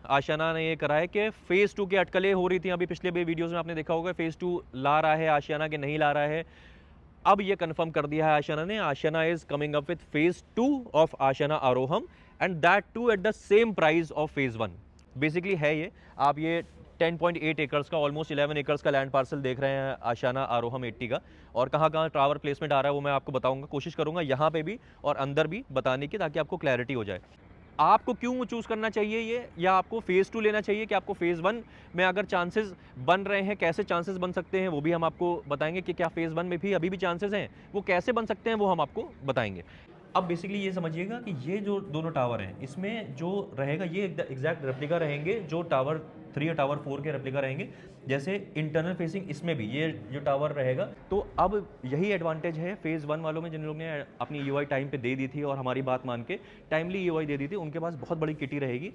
आशियाना ने ये करा है कि फ़ेज़ 2 की अटकलें हो रही थी अभी पिछले भी वीडियोज़ में आपने देखा होगा फ़ेज़ 2 ला रहा है आशियाना कि नहीं ला रहा है। अब ये कन्फर्म कर दिया है आशियाना ने, Ashiana is coming up with phase 2 of Ashiana Aroham and that too at the same price of phase 1। Basically है ये, आप ये 10.8 एकर्स का ऑलमोस्ट 11 एकर्स का लैंड पार्सल देख रहे हैं आशियाना आरोहम 80 का। और कहाँ-कहाँ टावर प्लेसमेंट आ रहा है वो मैं आपको बताऊँगा, कोशिश करूँगा यहाँ पे भी और अंदर भी बताने की, ताकि आपको क्लैरिटी हो जाए। आपको क्यों चूज़ करना चाहिए ये, या आपको फ़ेज़ 2 लेना चाहिए कि आपको फ़ेज़ 1 में अगर चांसेस बन रहे हैं, कैसे चांसेस बन सकते हैं वो भी हम आपको बताएँगे कि क्या फ़ेज़ 1 में भी अभी भी चांसेस हैं, वो कैसे बन सकते हैं वो हम आपको बताएँगे। अब बेसिकली ये समझिएगा कि ये जो दोनों टावर हैं, इसमें जो रहेगा ये एग्ज़ैक्ट रेप्लिका रहेंगे जो टावर 3 या टावर 4 के रेप्लिका रहेंगे। जैसे इंटरनल फेसिंग इसमें भी ये जो टावर रहेगा, तो अब यही एडवांटेज है फ़ेज़ 1 वालों में, जिन लोगों ने अपनी ईओआई टाइम पे दे दी थी और हमारी बात मान के टाइमली ईओआई दे दी थी, उनके पास बहुत बड़ी किटी रहेगी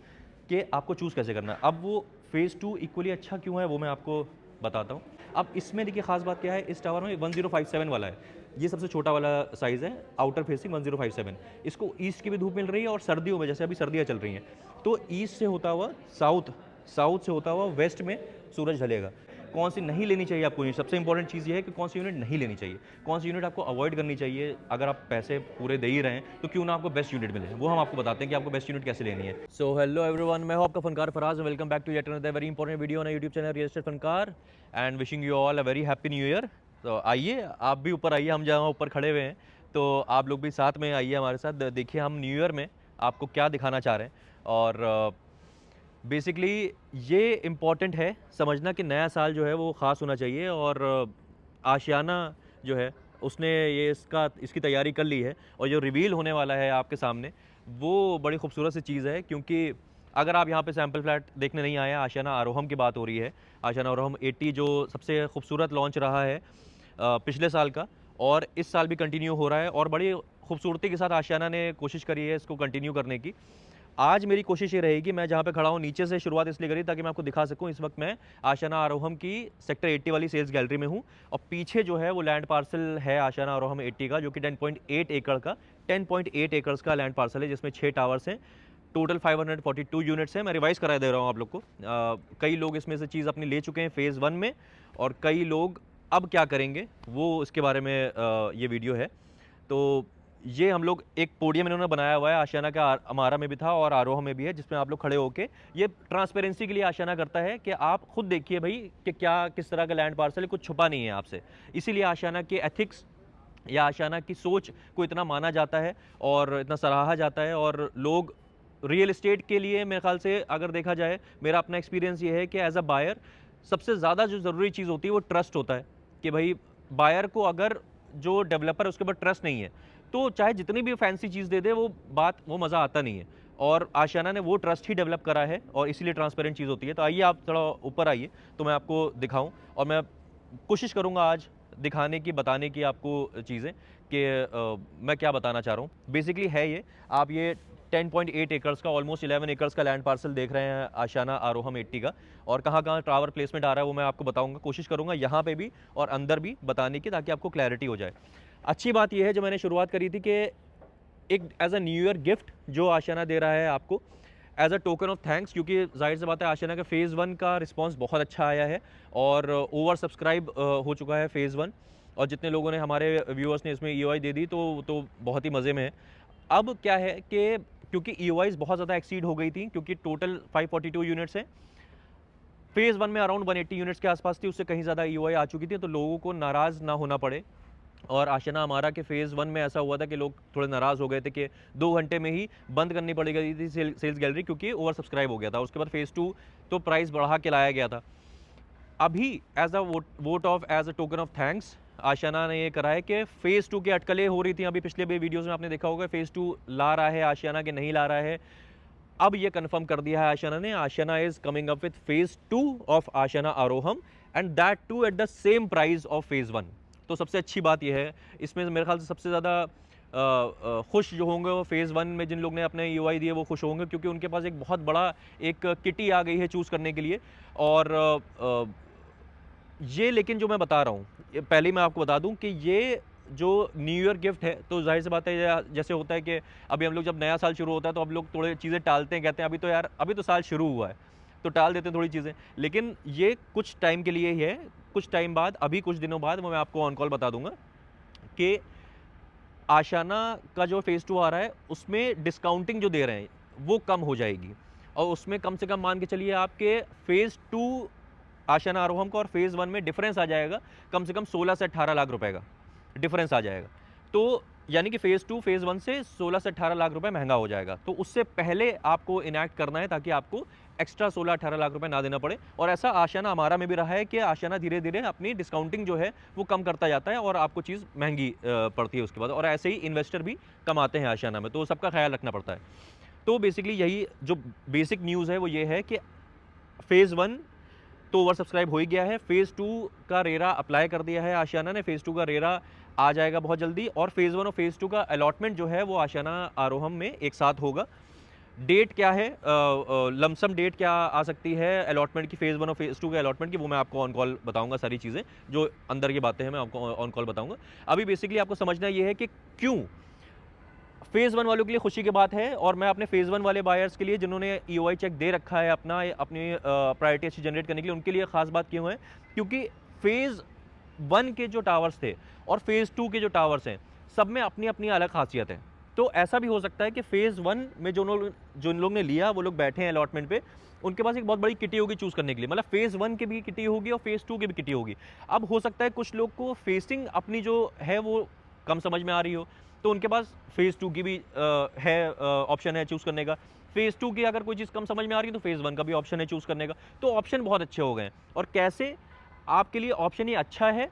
कि आपको चूज़ कैसे करना है। अब वो फ़ेज़ 2 इक्वली अच्छा क्यों है वो मैं आपको बताता हूँ। अब इसमें देखिए ख़ास बात क्या है, इस टावर में 1057 वाला है, ये सबसे छोटा वाला साइज़ है, आउटर फेसिंग 1057। इसको ईस्ट की भी धूप मिल रही है और सर्दियों में, जैसे अभी सर्दियाँ चल रही हैं, तो ईस्ट से होता हुआ साउथ, साउथ से होता हुआ वेस्ट में सूरज ढलेगा। कौन सी नहीं लेनी चाहिए आपको यूनिट, सबसे इंपॉर्टेंट चीज़ ये है कि कौन सी यूनिट नहीं लेनी चाहिए, कौन सी यूनिट आपको अवॉइड करनी चाहिए। अगर आप पैसे पूरे दे ही रहे हैं तो क्यों ना आपको बेस्ट यूनिट मिले, वो हम आपको बताते हैं कि आपको बेस्ट यूनिट कैसे लेनी है। सो हेलो एवरीवन, मैं हूं आपका Funkar Faraz, welcome back to yet another very important video on YouTube channel real estate Funkar, and wishing you all a very happy new year. तो आइए आप भी ऊपर आइए, हम जहाँ ऊपर खड़े हुए हैं तो आप लोग भी साथ में आइए हमारे साथ, देखिए हम न्यू ईयर में आपको क्या दिखाना चाह रहे हैं। और बेसिकली ये इम्पॉर्टेंट है समझना कि नया साल जो है वो ख़ास होना चाहिए, और आशियाना जो है उसने ये इसकी तैयारी कर ली है, और जो रिवील होने वाला है आपके सामने वो बड़ी खूबसूरत सी चीज़ है। क्योंकि अगर आप यहाँ पे सैम्पल फ्लैट देखने नहीं आए हैं, आशियाना आरोहम की बात हो रही है। आशियाना आरोहम 80 जो सबसे खूबसूरत लॉन्च रहा है पिछले साल का, और इस साल भी कंटिन्यू हो रहा है, और बड़ी खूबसूरती के साथ आशियाना ने कोशिश करी है इसको कंटिन्यू करने की। आज मेरी कोशिश ये रहेगी, मैं जहाँ पे खड़ा हूँ नीचे से शुरुआत इसलिए करी ताकि मैं आपको दिखा सकूँ। इस वक्त मैं आशियाना आरोहम की सेक्टर 80 वाली सेल्स गैलरी में हूँ, और पीछे जो है वो लैंड पार्सल है आशियाना आरोहम 80 का, जो कि 10.8 एकड़ का 10.8 एकर्स का लैंड पार्सल है, जिसमें 6 टावर्स हैं। टोटल 542 यूनिट्स हैं। मैं रिवाइज़ करा दे रहा हूँ आप लोग को। कई लोग इसमें से चीज़ अपनी ले चुके हैं फ़ेज़ 1 में, और कई लोग अब क्या करेंगे वो इसके बारे में ये वीडियो है। तो ये हम लोग एक पोडियम इन्होंने बनाया हुआ है, आशियाना का अमारा में भी था और आरोहा में भी है, जिसमें आप लोग खड़े होके, ये ट्रांसपेरेंसी के लिए आशियाना करता है कि आप खुद देखिए भाई कि क्या किस तरह का लैंड पार्सल है, कुछ छुपा नहीं है आपसे। इसीलिए आशियाना के एथिक्स या आशियाना की सोच को इतना माना जाता है और इतना सराहा जाता है, और लोग रियल एस्टेट के लिए, मेरे ख्याल से अगर देखा जाए, मेरा अपना एक्सपीरियंस ये है कि एज अ बायर सबसे ज़्यादा जो ज़रूरी चीज़ होती है वो ट्रस्ट होता है। कि भाई बायर को अगर जो डेवलपर है उसके ऊपर ट्रस्ट नहीं है, तो चाहे जितनी भी फैंसी चीज़ दे दे, वो मज़ा आता नहीं है। और आशियाना ने वो ट्रस्ट ही डेवलप करा है, और इसीलिए ट्रांसपेरेंट चीज़ होती है। तो आइए आप थोड़ा ऊपर आइए तो मैं आपको दिखाऊं, और मैं कोशिश करूंगा आज दिखाने की, बताने की आपको चीज़ें कि मैं क्या बताना चाह रहा हूँ। बेसिकली है ये, आप ये 10.8 एकर्स का ऑलमोस्ट 11 एकर्स का लैंड पार्सल देख रहे हैं आशियाना आरोहम 80 का। और कहाँ-कहाँ टावर प्लेसमेंट आ रहा है वो मैं आपको बताऊंगा, कोशिश करूंगा यहाँ पे भी और अंदर भी बताने की, ताकि आपको क्लैरिटी हो जाए। अच्छी बात यह है, जो मैंने शुरुआत करी थी, कि एक as a new year gift जो आशियाना दे रहा है आपको, as a token of thanks, क्योंकि जाहिर सी बात है आशियाना का फ़ेज़ 1 का रिस्पांस बहुत अच्छा आया है, और ओवर सब्सक्राइब हो चुका है फ़ेज़ 1, और जितने लोगों ने, हमारे व्यूअर्स ने इसमें ईओआई दे दी, तो बहुत ही मज़े में है। अब क्या है कि क्योंकि ईओआईज़ बहुत ज़्यादा एक्सीड हो गई थी, क्योंकि टोटल 542 यूनिट्स हैं, फ़ेज़ 1 में अराउंड 180 यूनिट्स के आसपास थी, उससे कहीं ज़्यादा ईओआई आ चुकी थी, तो लोगों को नाराज़ ना होना पड़े। और आशियाना अमारा के फ़ेज़ 1 में ऐसा हुआ था कि लोग थोड़े नाराज़ हो गए थे कि 2 घंटे में ही बंद करनी पड़ गई थी सेल्स गैलरी, क्योंकि ओवर सब्सक्राइब हो गया था। उसके बाद फ़ेज़ 2 तो प्राइस बढ़ा के लाया गया था। अभी as a vote of as a token of thanks, Ashiana ने ये करा है कि फ़ेज़ 2 की अटकलें हो रही थी अभी पिछले भी वीडियोज़ में आपने देखा होगा, फ़ेज़ 2 ला रहा है आशियाना कि नहीं ला रहा है। अब ये कन्फर्म कर दिया है आशियाना ने, Ashiana is coming up with phase 2 of Ashiana Aroham and that too at the same price of phase 1। तो सबसे अच्छी बात यह है, इसमें मेरे ख्याल से सबसे ज़्यादा खुश जो होंगे वो फ़ेज़ 1 में जिन लोग ने अपने ईओआई दिए वो खुश होंगे, क्योंकि उनके पास एक बहुत बड़ा एक किटी आ गई है चूज़ करने के लिए। और ये लेकिन जो मैं बता रहा हूँ, ये पहले ही मैं आपको बता दूँ कि ये जो न्यू ईयर गिफ्ट है, तो जाहिर सी बात है जैसे होता है कि अभी हम लोग जब नया साल शुरू होता है तो अब लोग थोड़े चीज़ें टालते हैं, कहते हैं अभी तो यार अभी तो साल शुरू हुआ है, तो टाल देते हैं थोड़ी चीज़ें। लेकिन ये कुछ टाइम के लिए ही है, कुछ टाइम बाद, अभी कुछ दिनों बाद मैं आपको ऑन कॉल बता दूंगा कि आशियाना का जो फेज़ 2 आ रहा है उसमें डिस्काउंटिंग जो दे रहे हैं वो कम हो जाएगी, और उसमें कम से कम मान के चलिए आपके फेज़ 2 आशियाना आरोहम का और फेज़ 1 में डिफरेंस आ जाएगा कम से कम 16 से 18 लाख रुपए का डिफरेंस आ जाएगा। तो यानी कि फेज़ 2 फेज़ 1 से 16 से 18 लाख रुपए महंगा हो जाएगा। तो उससे पहले आपको इनैक्ट करना है ताकि आपको एक्स्ट्रा 16-18 लाख रुपए ना देना पड़े। और ऐसा आशियाना हमारा में भी रहा है कि आशियाना धीरे-धीरे अपनी डिस्काउंटिंग जो है वो कम करता जाता है और आपको चीज़ महंगी पड़ती है उसके बाद, और ऐसे ही इन्वेस्टर भी कमाते हैं आशियाना में, तो सबका ख्याल रखना पड़ता है। तो बेसिकली यही जो बेसिक न्यूज़ है वो ये है कि फेज़ 1 तो ओवर सब्सक्राइब हो ही गया है, फेज़ 2 का रेरा अप्लाई कर दिया है आशियाना ने, फेज़ 2 का रेरा आ जाएगा बहुत जल्दी, और फेज़ 1 और फेज़ 2 का अलॉटमेंट जो है वो आशियाना आरोहम में एक साथ होगा। डेट क्या है, लमसम डेट क्या आ सकती है अलॉटमेंट की, फेज़ 1 और फेज़ 2 के अलॉटमेंट की, वो मैं आपको ऑन कॉल बताऊंगा। सारी चीज़ें जो अंदर की बातें हैं मैं आपको ऑन कॉल बताऊंगा। अभी बेसिकली आपको समझना ये है कि क्यों फेज़ 1 वालों के लिए खुशी की बात है, और मैं अपने फेज़ 1 वाले बायर्स के लिए जिन्होंने ईओआई चेक दे रखा है अपनी प्रायोरिटी अच्छी जनरेट करने के लिए, उनके लिए खास बात क्यों है, क्योंकि फेज़ 1 के जो टावर्स थे और फेज़ 2 के जो टावर्स हैं, सब में अपनी अपनी अलग खासियत है। तो ऐसा भी हो सकता है कि फेज़ 1 में जो इन लोग ने लिया वो लोग बैठे हैं अलॉटमेंट पे, उनके पास एक बहुत बड़ी किटी होगी चूज़ करने के लिए, मतलब फेज़ 1 की भी किटी होगी और फेज़ 2 की भी किटी होगी। अब हो सकता है कुछ लोग को फेसिंग अपनी जो है वो कम समझ में आ रही हो, तो उनके पास फेज़ 2 की भी ऑप्शन है चूज़ करने का। फेज़ 2 की अगर कोई चीज़ कम समझ में आ रही है तो फेज़ 1 का भी ऑप्शन है चूज़ करने का। तो ऑप्शन बहुत अच्छे हो गए हैं, और कैसे आपके लिए ऑप्शन ये अच्छा है।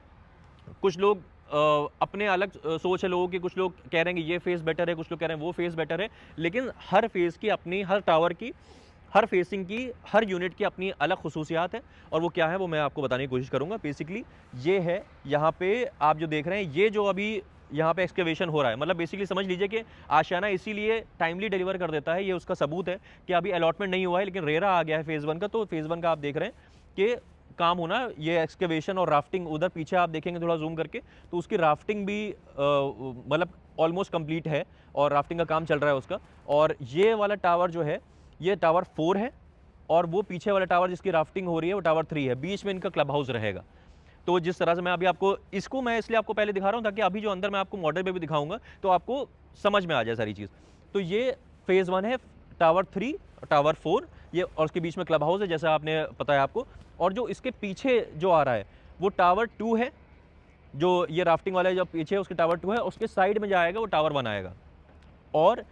कुछ लोग अपने अलग सोच है लोगों की, कुछ लोग कह रहे हैं कि ये फेज़ बेटर है, कुछ लोग कह रहे हैं वो फेज़ बेटर है, लेकिन हर फेज़ की अपनी, हर टावर की, हर फेसिंग की, हर यूनिट की अपनी अलग खसूसियात है, और वो क्या है वो मैं आपको बताने की कोशिश करूंगा। बेसिकली ये है, यहाँ पे आप जो देख रहे हैं, ये जो अभी यहाँ पे एक्सकेवेशन हो रहा है, मतलब बेसिकली समझ लीजिए कि आशियाना इसीलिए टाइमली डिलीवर कर देता है, ये उसका सबूत है कि अभी अलॉटमेंट नहीं हुआ है लेकिन रेरा आ गया है फेज़ 1 का। तो फेज़ 1 का आप देख रहे हैं कि काम होना, ये एक्सकेवेशन और राफ्टिंग, उधर पीछे आप देखेंगे थोड़ा जूम करके तो उसकी राफ्टिंग भी मतलब ऑलमोस्ट कंप्लीट है, और राफ्टिंग का काम चल रहा है उसका। और ये वाला टावर जो है ये टावर 4 है, और वो पीछे वाला टावर जिसकी राफ्टिंग हो रही है वो टावर 3 है, बीच में इनका क्लब हाउस रहेगा। तो जिस तरह से मैं अभी आपको इसको मैं इसलिए आपको पहले दिखा रहा हूँ ताकि अभी जो अंदर मैं आपको मॉडल पे भी दिखाऊंगा तो आपको समझ में आ जाए सारी चीज़। तो ये फेज़ 1 है, टावर 3, टावर 4, ये, और उसके बीच में क्लब हाउस है जैसा आपने पता है आपको। और जो इसके पीछे जो आ रहा है वो टावर 2 है, जो ये राफ्टिंग वाला जो पीछे है उसके टावर 2 है, उसके साइड में जाएगा वो टावर 1 आएगा। और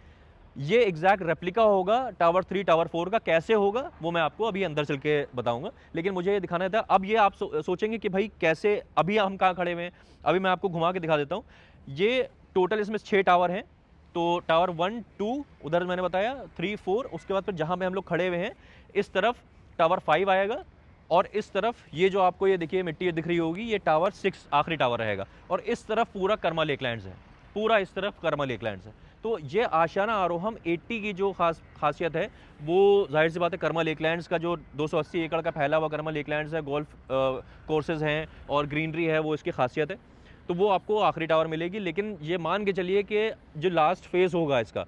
ये एग्जैक्ट रेप्लिका होगा टावर 3 टावर 4 का। कैसे होगा वो मैं आपको अभी अंदर चल के बताऊंगा, लेकिन मुझे ये दिखाना था। अब ये आप सोचेंगे कि भाई कैसे, अभी हम कहाँ खड़े हुए हैं, अभी मैं आपको घुमा के दिखा देता हूँ। ये टोटल इसमें 6 टावर हैं, तो टावर 1 2 उधर मैंने बताया, 3 4, उसके बाद फिर जहाँ पे हम लोग खड़े हुए हैं इस तरफ टावर 5 आएगा, और इस तरफ ये जो आपको ये देखिए मिट्टी दिख रही होगी ये टावर 6 आखिरी टावर रहेगा, और इस तरफ पूरा कर्मा लेकलैंड्स है, पूरा इस तरफ कर्मा लेकलैंड्स है। तो ये आशियाना आरोहम 80 की जो खासियत है वो जाहिर सी बात है, कर्मा लेकलैंड्स का जो 280 एकड़ का फैला हुआ कर्मा लेकलैंड्स है, गोल्फ कोर्सेज हैं और ग्रीनरी है, वो इसकी खासियत है। तो वो आपको आखिरी टावर मिलेगी। लेकिन ये मान के चलिए कि जो लास्ट फेज़ होगा इसका,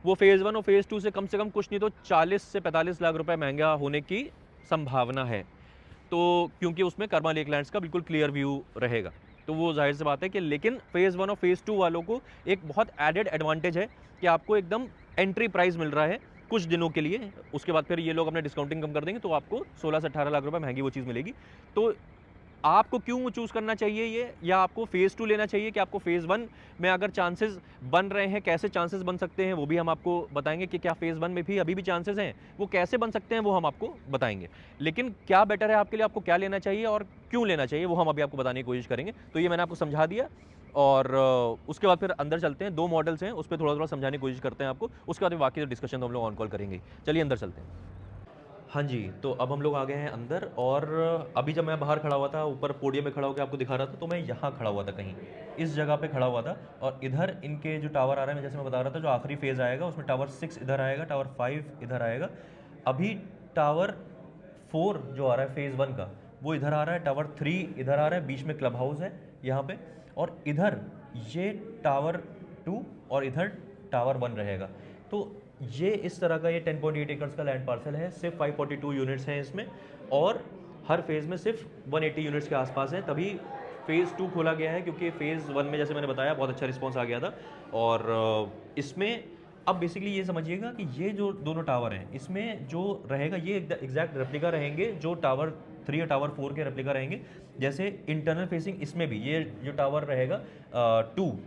वो फेज़ 1 और फेज़ 2 से कम कुछ नहीं तो 40 से 45 लाख रुपए महंगा होने की संभावना है। तो क्योंकि उसमें कर्मा लेकलैंड्स का बिल्कुल क्लियर व्यू रहेगा, तो वो जाहिर सी बात है कि, लेकिन फेज़ 1 और फेज़ 2 वालों को एक बहुत एडेड एडवांटेज है कि आपको एकदम एंट्री प्राइस मिल रहा है कुछ दिनों के लिए। उसके बाद फिर ये लोग अपने डिस्काउंटिंग कम कर देंगे तो आपको 16 से 18 लाख रुपए महंगी वो चीज़ मिलेगी। तो आपको क्यों चूज़ करना चाहिए ये, या आपको फेज़ 2 लेना चाहिए, कि आपको फेज़ 1 में अगर चांसेस बन रहे हैं, कैसे चांसेस बन सकते हैं वो भी हम आपको बताएंगे कि क्या फेज़ 1 में भी अभी भी चांसेस हैं, वो कैसे बन सकते हैं वो हम आपको बताएंगे। लेकिन क्या बेटर है आपके लिए, आपको क्या लेना चाहिए और क्यों लेना चाहिए वो हम अभी आपको बताने की कोशिश करेंगे। तो ये मैंने आपको समझा दिया, और उसके बाद फिर अंदर चलते हैं। 2 मॉडल्स हैं उस पर थोड़ा थोड़ा समझाने की कोशिश करते हैं आपको, उसके बाद बाकी डिस्कशन तो हम लोग ऑन कॉल करेंगे। चलिए अंदर चलते हैं। हाँ जी, तो अब हम लोग आ गए हैं अंदर, और अभी जब मैं बाहर खड़ा हुआ था, ऊपर पोडियम में खड़ा होकर आपको दिखा रहा था, तो मैं यहाँ खड़ा हुआ था कहीं, इस जगह पे खड़ा हुआ था। और इधर इनके जो टावर आ रहे हैं, जैसे मैं बता रहा था, जो आखिरी फेज़ आएगा उसमें टावर 6 इधर आएगा, टावर 5 इधर आएगा। अभी टावर 4 जो आ रहा है फेज़ 1 का वो इधर आ रहा है, टावर 3 इधर आ रहा है, बीच में क्लब हाउस है यहाँ पे। और इधर ये टावर 2 और इधर टावर 1 रहेगा। तो ये इस तरह का ये 10.8 एकर्स का लैंड पार्सल है, सिर्फ 542 यूनिट्स हैं इसमें, और हर फेज़ में सिर्फ 180 यूनिट्स के आसपास है। तभी फ़ेज़ 2 खोला गया है, क्योंकि फ़ेज़ 1 में जैसे मैंने बताया बहुत अच्छा रिस्पॉन्स आ गया था। और इसमें अब बेसिकली ये समझिएगा कि ये जो दोनों टावर हैं, इसमें जो रहेगा ये एग्जैक्ट रेप्लिका रहेंगे जो टावर 3 और टावर 4 के रेप्लिका रहेंगे। जैसे इंटरनल फेसिंग इसमें भी ये जो टावर रहेगा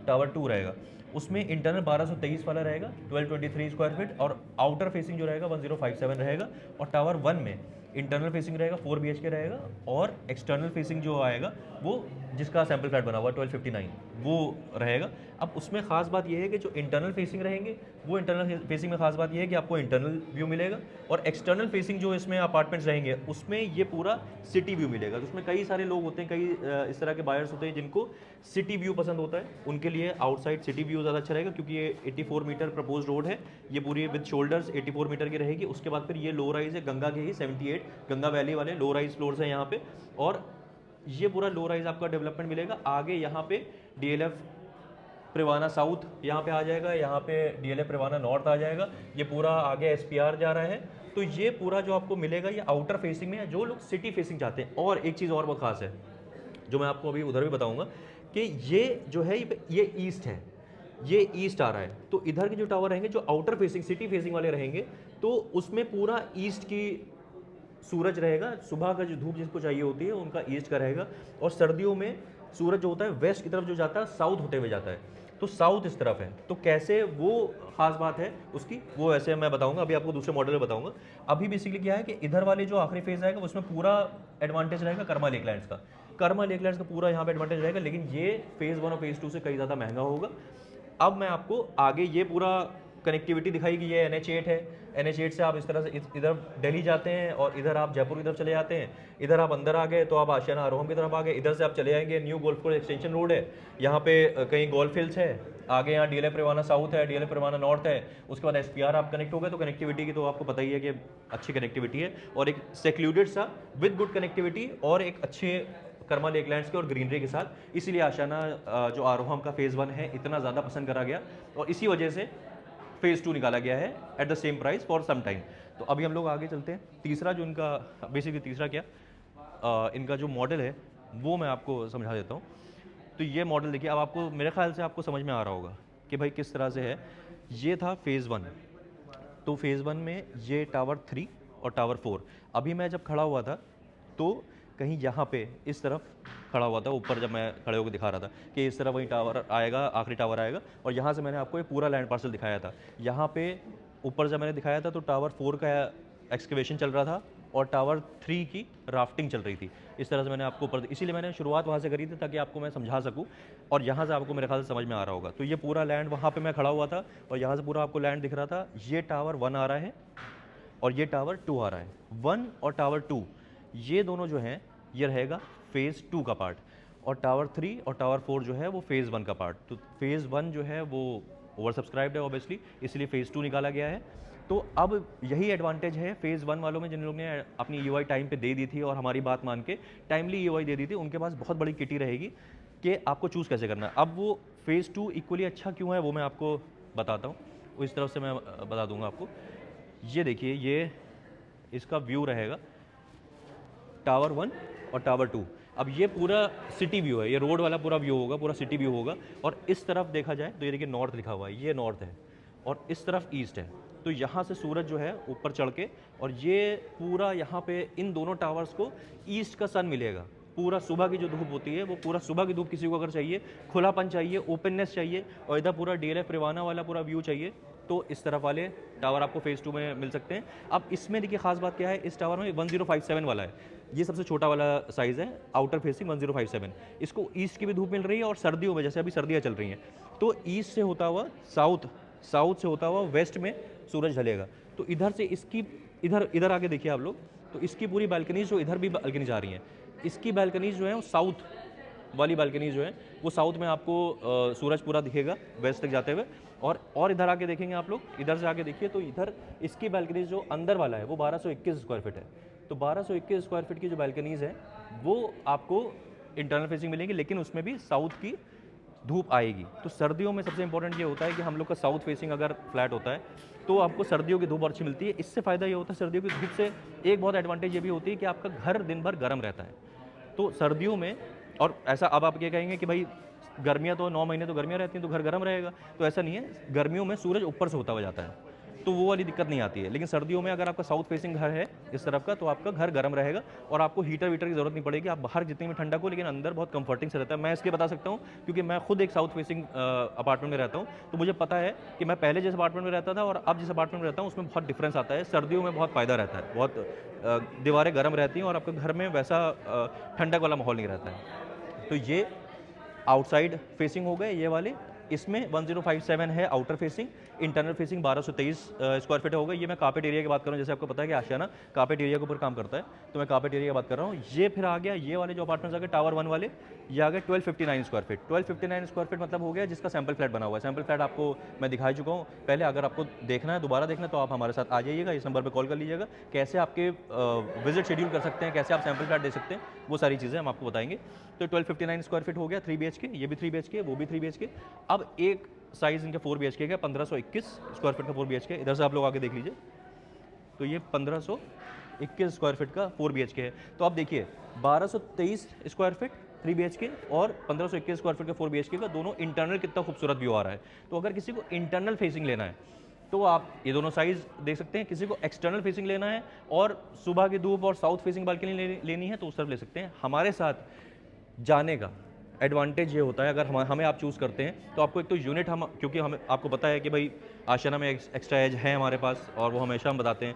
टावर 2 रहेगा, उसमें इंटरनल 1223 वाला रहेगा 1223 स्क्वायर फीट, और आउटर फेसिंग जो रहेगा 1057 रहेगा। और टावर 1 में इंटरनल फेसिंग रहेगा 4 BHK रहेगा, और एक्सटर्नल फेसिंग जो आएगा वो जिसका सैम्पल फ्लैट बना हुआ 1259 वो रहेगा। अब उसमें ख़ास बात यह है कि जो इंटरनल फेसिंग रहेंगे वो इंटरनल फेसिंग में ख़ास बात यह है कि आपको इंटरनल व्यू मिलेगा, और एक्सटर्नल फेसिंग जो इसमें अपार्टमेंट्स रहेंगे उसमें ये पूरा सिटी व्यू मिलेगा। तो उसमें कई सारे लोग होते हैं, कई इस तरह के बायर्स होते हैं जिनको सिटी व्यू पसंद होता है, उनके लिए आउटसाइड सिटी व्यू ज़्यादा अच्छा रहेगा, क्योंकि ये 84 मीटर प्रपोज रोड है, ये पूरी विद शोल्डर्स 84 मीटर की रहेगी। उसके बाद फिर ये लो राइज है गंगा के ही 78 गंगा वैली वाले लो राइज फ्लोर्स हैं यहाँ पे, और ये पूरा लो राइज आपका डेवलपमेंट मिलेगा। आगे यहाँ पे DLF प्रिवाना साउथ यहाँ पे आ जाएगा, यहाँ पे DLF प्रिवाना नॉर्थ आ जाएगा, ये पूरा आगे SPR जा रहा है। तो ये पूरा जो आपको मिलेगा ये आउटर फेसिंग में है, जो लोग सिटी फेसिंग चाहते हैं। और एक चीज़ और बहुत खास है जो मैं आपको अभी उधर भी बताऊंगा, कि ये जो है ये ईस्ट है, ये ईस्ट आ रहा है। तो इधर के जो टावर रहेंगे जो आउटर फेसिंग सिटी फेसिंग वाले रहेंगे, तो उसमें पूरा ईस्ट की सूरज रहेगा। सुबह का जो धूप जिसको चाहिए होती है उनका ईस्ट का रहेगा, और सर्दियों में सूरज जो होता है वेस्ट की तरफ जो जाता है साउथ होते हुए जाता है, तो साउथ इस तरफ है। तो कैसे वो खास बात है उसकी, वो वैसे मैं बताऊंगा, अभी आपको दूसरे मॉडल में बताऊंगा। अभी बेसिकली क्या है कि इधर वाले जो आखिरी फेज आएगा उसमें पूरा एडवांटेज रहेगा कर्मा लेकलैंड्स का, कर्मा लेकलैंड्स का पूरा यहाँ पे एडवांटेज रहेगा, लेकिन ये फेज़ 1 और फेज़ 2 से कई ज़्यादा महंगा होगा। अब मैं आपको आगे ये पूरा कनेक्टिविटी दिखाई कि ये NH8 है, NH8 से आप इस तरह से इधर दिल्ली जाते हैं, और इधर आप जयपुर की तरफ चले जाते हैं। इधर आप अंदर आ गए तो आप आशियाना आरोहम की तरफ आ गए, इधर से आप चले जाएंगे new golf course extension road है, यहाँ पे कहीं गोल्फ हिल्स है, आगे यहाँ DLF प्रिवाना साउथ है, DLF प्रिवाना नॉर्थ है, उसके बाद SPR आप कनेक्ट हो गए। तो कनेक्टिविटी की तो आपको पता ही है कि अच्छी कनेक्टिविटी है, और एक सेक्लूडेड सा विद गुड कनेक्टिविटी, और एक अच्छे कर्मा लेकलैंड्स के और ग्रीनरी के साथ। इसीलिए आशियाना जो आरोहम का फेज़ 1 है इतना ज़्यादा पसंद करा गया, और इसी वजह से फेज़ 2 निकाला गया है at the same price for some time. तो अभी हम लोग आगे चलते हैं। तीसरा जो इनका बेसिकली तीसरा क्या इनका जो मॉडल है वो मैं आपको समझा देता हूँ। तो ये मॉडल देखिए, अब आपको मेरे ख्याल से आपको समझ में आ रहा होगा कि भाई किस तरह से है। ये था फेज़ 1, तो फेज़ 1 में ये टावर 3 और टावर 4। अभी मैं जब खड़ा हुआ था तो कहीं यहाँ पे इस तरफ खड़ा हुआ था, ऊपर जब मैं खड़े होकर दिखा रहा था कि इस तरफ वही टावर आएगा, आखिरी टावर आएगा, और यहाँ से मैंने आपको ये पूरा लैंड पार्सल दिखाया था। यहाँ पे ऊपर जब मैंने दिखाया था तो टावर 4 का एक्सकवेशन चल रहा था, और टावर 3 की राफ्टिंग चल रही थी। इस तरह से मैंने आपको ऊपर, इसीलिए मैंने शुरुआत वहाँ से करी थी ताकि आपको मैं समझा सकूँ, और यहाँ से आपको मेरे ख्याल से समझ में आ रहा होगा। तो ये पूरा लैंड वहाँ पे मैं खड़ा हुआ था, और यहाँ से पूरा आपको लैंड दिख रहा था। ये टावर 1 आ रहा है, और ये टावर 2 आ रहा है। 1 और टावर 2 ये दोनों जो हैं ये रहेगा फेज़ 2 का पार्ट, और टावर 3 और टावर 4 जो है वो फेज़ 1 का पार्ट। तो फेज़ 1 जो है वो ओवर सब्सक्राइब्ड है ऑब्वियसली, इसलिए फेज़ 2 निकाला गया है। तो अब यही एडवांटेज है फेज़ 1 वालों में, जिन लोगों ने अपनी EOI टाइम पे दे दी थी और हमारी बात मान के टाइमली EOI दे दी थी, उनके पास बहुत बड़ी किटी रहेगी कि आपको चूज़ कैसे करना है। अब वो फेज़ 2 इक्वली अच्छा क्यों है वो मैं आपको बताता हूँ, इस तरफ से मैं बता दूंगा आपको। ये देखिए, ये इसका व्यू रहेगा टावर 1 और टावर 2। अब ये पूरा सिटी व्यू है, ये रोड वाला पूरा व्यू होगा, पूरा सिटी व्यू होगा। और इस तरफ देखा जाए तो ये देखिए नॉर्थ लिखा हुआ है, ये नॉर्थ है, और इस तरफ ईस्ट है। तो यहाँ से सूरज जो है ऊपर चढ़ के, और ये पूरा यहाँ पे इन दोनों टावर्स को ईस्ट का सन मिलेगा। पूरा सुबह की जो धूप होती है वो पूरा सुबह की धूप किसी को अगर चाहिए, खुलापन चाहिए, ओपननेस चाहिए, और इधर पूरा DLF प्रिवाना वाला पूरा व्यू चाहिए, तो इस तरफ वाले टावर आपको फेज़ 2 में मिल सकते हैं। अब इसमें देखिए खास बात क्या है, इस टावर में 1057 वाला है, ये सबसे छोटा वाला साइज़ है, आउटर फेसिंग 1057। इसको ईस्ट की भी धूप मिल रही है, और सर्दियों में जैसे अभी सर्दियाँ चल रही हैं तो ईस्ट से होता हुआ साउथ, साउथ से होता हुआ वेस्ट में सूरज ढलेगा। तो इधर से इसकी इधर आके देखिए आप लोग, तो इसकी पूरी बालकनीज जो इधर भी बालकनीज आ रही हैं, इसकी बालकनीज जो है वो साउथ वाली बालकनी जो है वो साउथ में आपको सूरज पूरा दिखेगा वेस्ट तक जाते हुए। और इधर आके देखेंगे आप लोग, इधर से आके देखिए तो इधर इसकी बालकनीज जो अंदर वाला है वो 1221 स्क्वायर फीट है। तो 1221 स्क्वायर फीट की जो बालकनीज है वो आपको इंटरनल फेसिंग मिलेंगी, लेकिन उसमें भी साउथ की धूप आएगी। तो सर्दियों में सबसे इंपॉर्टेंट ये होता है कि हम लोग का साउथ फेसिंग अगर फ्लैट होता है तो आपको सर्दियों की धूप अच्छी मिलती है। इससे फ़ायदा ये होता है सर्दियों की धूप से एक बहुत एडवांटेज ये भी होती है कि आपका घर दिन भर गर्म रहता है। तो सर्दियों में, और ऐसा अब आप ये कहेंगे कि भाई गर्मियाँ तो 9 महीने तो गर्मियाँ रहती हैं तो घर गर्म रहेगा, तो ऐसा नहीं है। गर्मियों में सूरज ऊपर से होता हुआ जाता है तो वो वाली दिक्कत नहीं आती है। लेकिन सर्दियों में अगर आपका साउथ फेसिंग घर है इस तरफ का, तो आपका घर गर्म रहेगा और आपको हीटर वीटर की ज़रूरत नहीं पड़ेगी। आप बाहर जितनी भी ठंडक हो, लेकिन अंदर बहुत कंफर्टिंग से रहता है। मैं इसलिए बता सकता हूँ क्योंकि मैं खुद एक साउथ फेसिंग अपार्टमेंट में रहता हूँ, तो मुझे पता है कि मैं पहले जिस अपार्टमेंट में रहता था और अब जिस अपार्टमेंट में रहता हूँ उसमें बहुत डिफरेंस आता है। सर्दियों में बहुत फ़ायदा रहता है, बहुत दीवारें गर्म रहती हैं और आपके घर में वैसा ठंडक वाला माहौल नहीं रहता है। तो ये आउटसाइड फेसिंग हो गए ये वाले। इसमें 1057 है outer facing, internal facing 1223 square feet हो गई। ये मैं कार्पेट एरिया की बात कर रहा हूँ, जैसे आपको पता है कि आशियाना कार्पेट एरिया के ऊपर काम करता है, तो मैं कार्पेट एरिया की बात कर रहा हूँ। ये फिर आ गया ये वाले जो अपार्टमेंट्स आ गए टावर 1 वाले, ये आ गए 1259 स्क्वायर फीट। 1259 स्क्वायर फीट मतलब हो गया जिसका सैम्पल फ्लैट बना हुआ है। सैम्पल फ्लैट आपको मैं दिखा चुका हूँ पहले। अगर आपको देखना है, दोबारा देखना है, तो आप हमारे साथ आ जाइएगा, इस नंबर पर कॉल कर लीजिएगा। कैसे आपके विजिट शेड्यूल कर सकते हैं, कैसे आप सैम्पल फ्लैट दे सकते हैं, वो सारी चीज़ें हम आपको बताएंगे। तो 1259 स्क्वायर फीट हो गया 3 BHK, ये भी 3 BHK, वो भी 3 BHK। अब एक साइज़ इनके 4 BHK का 1521 स्क्वायर फीट का 4 BHK। इधर से आप लोग आके देख लीजिए, तो ये 1521 स्क्वायर फीट का 4 BHK है। तो आप देखिए 1223 स्क्वायर फीट 3 BHK और 1521 स्क्वायर फीट का 4 BHK का दोनों इंटरनल कितना खूबसूरत व्यू आ रहा है। तो अगर किसी को इंटरनल फेसिंग लेना है तो आप ये दोनों साइज़ देख सकते हैं। किसी को एक्सटर्नल फेसिंग लेना है और सुबह की धूप और साउथ फेसिंग बालकनी लेनी है तो उस तरफ ले सकते हैं। हमारे साथ जाने का एडवांटेज ये होता है, अगर हमें आप चूज़ करते हैं तो आपको एक तो यूनिट हम, क्योंकि हमें आपको पता है कि भाई आशियाना में एक्स्ट्रा एज है हमारे पास और वो हमेशा हम बताते हैं।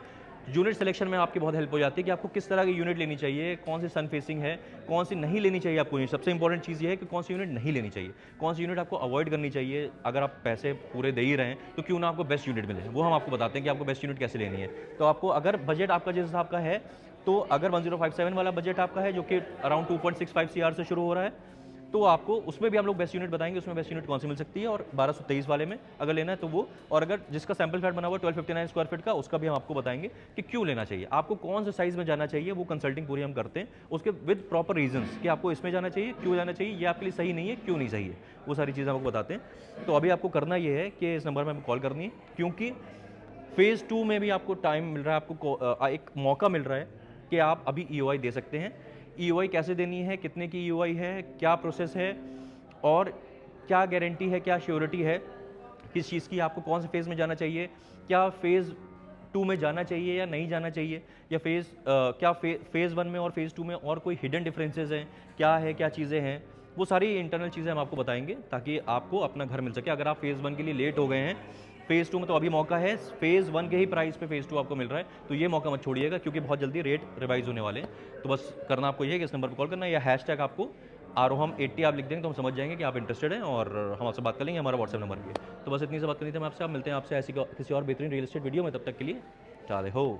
यूनिट सिलेक्शन में आपकी बहुत हेल्प हो जाती है कि आपको किस तरह की यूनिट लेनी चाहिए, कौन सी सन फेसिंग है, कौन सी नहीं लेनी चाहिए आपको। सबसे इंपॉर्टेंट चीज़ ये है कि कौन सी यूनिट नहीं लेनी चाहिए, कौन सी यूनिट आपको अवॉइड करनी चाहिए। अगर आप पैसे पूरे दे ही रहे हैं तो क्यों ना आपको बेस्ट यूनिट मिले, वो हम आपको बताते हैं कि आपको बेस्ट यूनिट कैसे लेनी है। तो आपको अगर बजट आपका जिस हिसाब का है, तो अगर 1057 वाला बजट आपका है जो कि अराउंड 2.65 CR से शुरू हो रहा है, तो आपको उसमें भी हम लोग बेस्ट यूनिट बताएंगे, उसमें बेस्ट यूनिट कौन सी मिल सकती है। और 1223 वाले में अगर लेना है तो वो, और अगर जिसका सैम्पल फ्लैट बना हुआ है 1259 स्क्वायर फीट का, उसका भी हम आपको बताएंगे कि क्यों लेना चाहिए, आपको कौन से साइज़ में जाना चाहिए। वो कंसल्टिंग पूरी हम करते हैं उसके विद प्रॉपर रीजंस कि आपको इसमें जाना चाहिए, क्यों जाना चाहिए, ये आपके लिए सही नहीं है, क्यों नहीं सही है, वो सारी चीज़ें आपको बताते हैं। तो अभी आपको करना ये है कि इस नंबर में हमें कॉल करनी है, क्योंकि फेज़ 2 में भी आपको टाइम मिल रहा है, आपको एक मौका मिल रहा है कि आप अभी EOI दे सकते हैं। EOI कैसे देनी है, कितने की EOI है, क्या प्रोसेस है और क्या गारंटी है, क्या श्योरिटी है किस चीज़ की, आपको कौन से फेज़ में जाना चाहिए, क्या फेज़ 2 में जाना चाहिए या नहीं जाना चाहिए, या फेज़ 1 में और फेज़ 2 में और कोई हिडन डिफरेंसेस हैं, क्या है, क्या चीज़ें हैं, वो सारी इंटरनल चीज़ें हम आपको बताएंगे ताकि आपको अपना घर मिल सके। अगर आप फेज़ 1 के लिए लेट हो गए हैं, फेज़ 2 में तो अभी मौका है, फेज़ 1 के ही प्राइस पे फेज़ 2 आपको मिल रहा है, तो ये मौका मत छोड़िएगा क्योंकि बहुत जल्दी रेट रिवाइज होने वाले हैं। तो बस करना आपको ये है कि इस नंबर पर कॉल करना है, या हैशटैग आपको आरोहम 80 आप लिख देंगे तो हम समझ जाएंगे कि आप इंटरेस्टेड हैं और हम आपसे बात कर लेंगे। हमारा व्हाट्सएप नंबर भी है। तो बस इतनी सी बात करनी थी हम आपसे। आप मिलते हैं आपसे ऐसी किसी और बेहतरीन रियल एस्टेट वीडियो में, तब तक के लिए चाहे हो।